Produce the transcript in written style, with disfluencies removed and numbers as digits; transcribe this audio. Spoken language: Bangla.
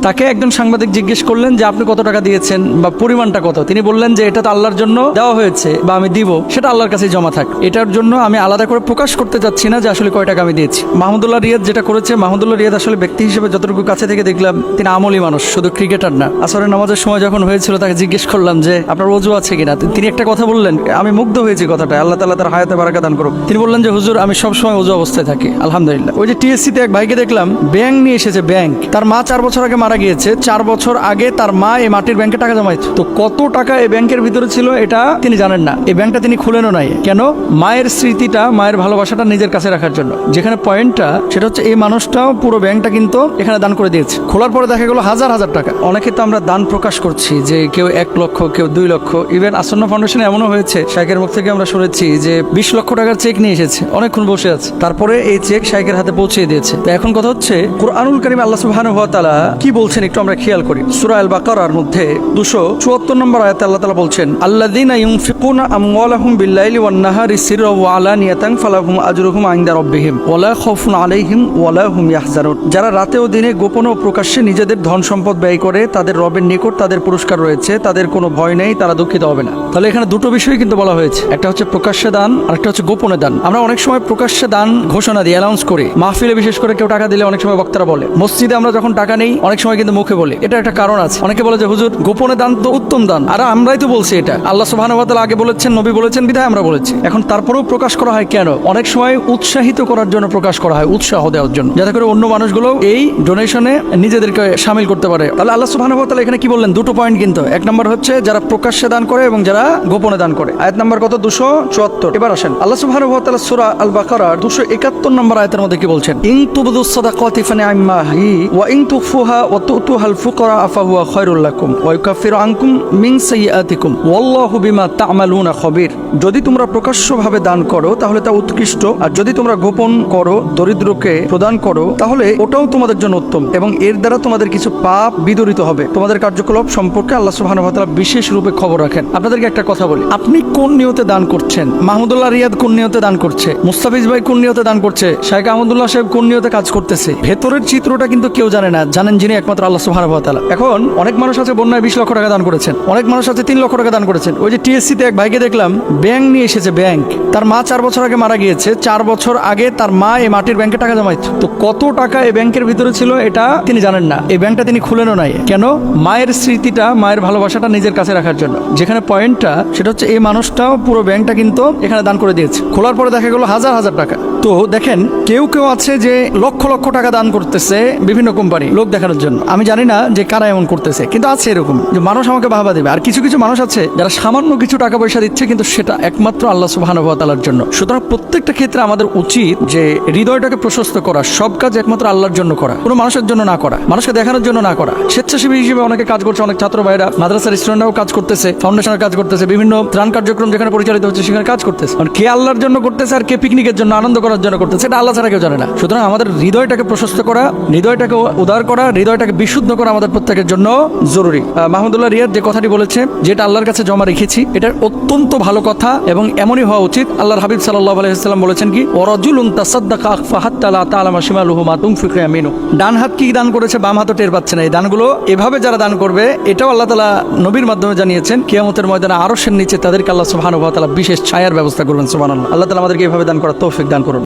তাকে একজন সাংবাদিক জিজ্ঞেস করলেন যে আপনি কত টাকা দিয়েছেন বা পরিমাণটা কত। তিনি বললেন যে এটা তো আল্লাহর জন্য দেওয়া হয়েছে বা আমি দিব, সেটা আল্লাহর কাছে জমা থাক, এটার জন্য আমি আলাদা করে প্রকাশ করতে চাচ্ছি না যে আসলে কয় টাকা আমি দিয়েছি। মাহমুদুল্লাহ রিয়াদ যেটা করেছে, মাহমুদুল্লাহ রিয়াদ আসলে ব্যক্তি হিসেবে যতটুকু কাছে থেকে দেখলাম তিনি আমলি মানুষ, শুধু ক্রিকেটার না। আসরের নামাজের সময় যখন হয়েছিল তাকে জিজ্ঞেস করলাম যে আপনার ওযু আছে কিনা, তিনি একটা কথা বললেন, আমি মুগ্ধ হয়েছি কথাটা, আল্লাহ তাআলা তার হায়াতে বারাকা দান করুক। তিনি বললেন যে হুজুর আমি সবসময় ওযু অবস্থায় থাকি আলহামদুলিল্লাহ। ওই যে টিএসসি তে এক ভাইকে দেখলাম ব্যাংক নিয়ে এসেছে, ব্যাংক, তার মা 4 বছর আগে মারা গিয়েছে, 4 বছর আগে তার মা এই মাটির ব্যাংকে টাকা জমাইত। তো কত টাকা এই ব্যাংকের ভিতরে ছিল এটা তিনি জানেন না, এই ব্যাংকটা তিনি খুলেনও নাই। কেন? মায়ের স্মৃতিটা, মায়ের ভালোবাসাটা নিজের কাছে রাখার জন্য। যেখানে পয়েন্টটা সেটা হচ্ছে এই মানুষটাও পুরো ব্যাংকটা কিন্তু এখানে দান করে দিয়েছে। খোলার পরে দেখা গেল হাজার হাজার টাকা। অনেকে তো আমরা দান প্রকাশ করছি যে কেউ 1 লক্ষ, কেউ 2 লক্ষ, ইভেন আসন্ন ফাউন্ডেশনে এমনও হয়েছে শাইখের মুখ থেকে আমরা শুনেছি যে 20 লক্ষ টাকার চেক নিয়ে এসেছে, অনেকক্ষণ বসে আছে, তারপরে এই চেক শাইখের হাতে পৌঁছে দিয়েছে। তো এখন কথা হচ্ছে কুরআনুল কারীম আল্লাহ সুবহানাহু ওয়া তাআলা কি বলছেন একটু আমরা খেয়াল করি। সূরা আল বাকারার মধ্যে 274 নম্বর আয়াতে আল্লাহ তাআলা বলছেন, আল্লাযীনা ইউনফিকুনা আমওয়ালাহুম বিল-লাইলি ওয়ান-নাহারি সিররান ওয়া আলানিয়াতান ফালাহুম আজরুহুম ইনদা রাব্বিহিম ওয়ালা খাউফুন আলাইহিম ওয়ালা হুম ইয়াহজানুন। যারা রাতে ও দিনে গোপনে ও প্রকাশ্যে নিজেদের ধন সম্পদ ব্যয় করে তাদের রবের নিকট তাদের পুরস্কার রয়েছে, তাদের কোনো ভয় নেই, তারা দুঃখিত হবে না। তাহলে এখানে দুটো বিষয় কিন্তু বলা হয়েছে, একটা হচ্ছে প্রকাশ্যে দান আর একটা হচ্ছে গোপনে দান। আমরা অনেক সময় প্রকাশ্যে দান ঘোষণা দিই, অ্যানাউন্স করি, মাহফিলে বিশেষ করে কেউ টাকা দিলে অনেক সময় বক্তারা বলে, মসজিদে আমরা যখন টাকা নেই অনেক সময় কিন্তু মুখে বলি। এটা একটা কারণ আছে। অনেকে বলে যে হুজুর গোপনে দান তো উত্তম দান, আর আমরাই তো বলছি এটা আল্লাহ সুবহানাহু ওয়া তাআলা আগে বলেছেন, নবী বলেছেন, বিধায় আমরা বলেছি। এখন তারপরেও প্রকাশ করা হয় কেন? অনেক সময় উৎসাহিত করার জন্য প্রকাশ করা হয়, উৎসাহ দেওয়ার জন্য, যাতে করে অন্য মানুষগুলো এই ডোনেশনে নিজেদেরকে শামিল করতে পারে। তাহলে আল্লাহ সুবহানাহু ওয়া তাআলা এখানে কি বললেন? দুটো পয়েন্ট কিন্তু। এক নম্বর হচ্ছে যারা প্রকাশ্যে দান করে এবং যারা গোপনে দান করে। আয়াত নাম্বার কত? 274। এবার আসেন আল্লাহ সুবহানাহু ওয়া তাআলা সূরা আল বাকারার 271 নম্বর আয়াতের মধ্যে কি বলছেন? ইন তুবদুস সাদাকাতি ফানি'মাহি ওয়া ইন তুখফুহা ওয়া তুতুহাল ফুকারা ফাহুয়া খায়রুল লাকুম ওয়া ইউকাফিরু আনকুম মিন সাইয়্যাতিকুম ওয়াল্লাহু বিমা তা'মালুনা খাবীর। যদি তোমরা প্রকাশ্যভাবে দান করো তাহলে তা উৎকৃষ্ট, আর যদি তোমরা গোপন করো, দরিদ্রকে প্রদান করো, তাহলে ওটাও তোমাদের জন্য উত্তম, এবং এর দ্বারা তোমাদের কিছু পাপ বিদরিত হবে। তোমাদের কার্যকলাপ সম্পর্কে আল্লাহ সুবহানাহু ওয়া তাআলা বিশেষ রূপে খবর রাখেন। আপনাদেরকে একটা কথা বলি, আপনি কোন নিয়তে দান করছেন? মাহমুদুল্লাহ রিয়াদ কোন নিয়তে দান করছে? মুস্তাফিজ ভাই কোন নিয়তে দান করছে? শাইখ আহমদুল্লাহ সাহেব কোন নিয়তে কাজ করতেছে? ভেতরের চিত্রটা কিন্তু কেউ জানে না, জানেন যিনি, একমাত্র আল্লাহ সুবহানাহু ওয়া তাআলা। এখন অনেক মানুষ আছে বন্যায় 20 লক্ষ টাকা দান করেছেন, অনেক মানুষ আছে 3 লক্ষ টাকা দান করেছেন। ওই যে টিএসসি তে এক ভাইকে দেখলাম ব্যাংক নিয়ে এসেছে, ব্যাংক, তার মা 4 বছর আগে মারা গিয়েছে, 4 বছর আগে তার মা এই মাটির ব্যাংকে টাকা জমাইত। তো কত টাকা এই ব্যাংকের ভিতরে ছিল এটা তিনি জানেন না, এই ব্যাংকটা তিনি খুলেনও নাই। কেন? মায়ের স্মৃতিটা, মায়ের ভালোবাসাটা নিজের কাছে রাখার জন্য। যেখানে পয়েন্টটা সেটা হচ্ছে এই মানুষটাও পুরো ব্যাংকটা কিন্তু এখানে দান করে দিয়েছে। খোলার পরে দেখা গেল হাজার হাজার টাকা। তো দেখেন কেউ কেউ আছে যে লক্ষ লক্ষ টাকা দান করতেছে বিভিন্ন কোম্পানি লোক দেখানোর জন্য। আমি জানি না যে কারা এমন করতেছে, কিন্তু আছে এরকম যে মানুষ আমাকে বাহবা দেবে। আর কিছু কিছু মানুষ আছে যারা সামান্য কিছু টাকা পয়সা দিচ্ছে, কিন্তু সেটা একমাত্র আল্লাহ সুবহানাহু ওয়া তাআলার জন্য। সুতরাং প্রত্যেকটা ক্ষেত্রে আমাদের উচিত যে হৃদয়টাকে প্রশস্ত করা, সব কাজ একমাত্র আল্লাহর জন্য করা, কোনো মানুষের জন্য না করা, মানুষকে দেখানোর জন্য না করা। স্বেচ্ছাসেবী হিসেবে অনেকে কাজ করছে, অনেক ছাত্র ভাইরা, মাদ্রাসার স্টুডেন্টরাও কাজ করতেছে, ফাউন্ডেশনের কাজ করতেছে, বিভিন্ন ত্রাণ কার্যক্রম যেখানে পরিচালিত হচ্ছে সেখানে কাজ করতেছে। কে আল্লাহর জন্য করতেছে আর কে পিকনিকের জন্য, আনন্দ করার জন্য করতেছে, এটা আল্লাহ ছাড়া কেউ জানে না। সুতরাং আমাদের হৃদয়টাকে প্রশস্ত করা, হৃদয়টাকে উদার করা, হৃদয়টাকে বিশুদ্ধ করা আমাদের প্রত্যেকের জন্য জরুরি। মাহমুদুল্লাহ রিয়াদ যে কথাটি বলেছে, যেটা আল্লাহর কাছে জমা রেখেছি, এটা অত্যন্ত ভালো কথা এবং এমনই হওয়া উচিত। আল্লাহর হাবিব সাল্লাল্লাহু আলাইহি ওয়াসাল্লাম বলেছেন কি, ওয়ারাজুলুন তাসাদ্দাকা ফাহাত্তা লা তা'লামা শিমালুহু মা তুনফিকু ইয়ামিনু। ডান হাত কি দান করেছে, বাম হাতও টের পাচ্ছে না। এই দানগুলো এভাবে যারা দান করবে, এটাও আল্লাহ তাআলা নবীর মাধ্যমে জানিয়েছেন, কিয়ামতের ময়দানে আরশের নিচে তাদেরকে আল্লাহ সুবহানাহু ওয়া তাআলা বিশেষ ছায়ার ব্যবস্থা করবেন। সুবহানাল্লাহ। আল্লাহ তাআলা আমাদেরকে এভাবে দান করার তৌফিক দান করুন।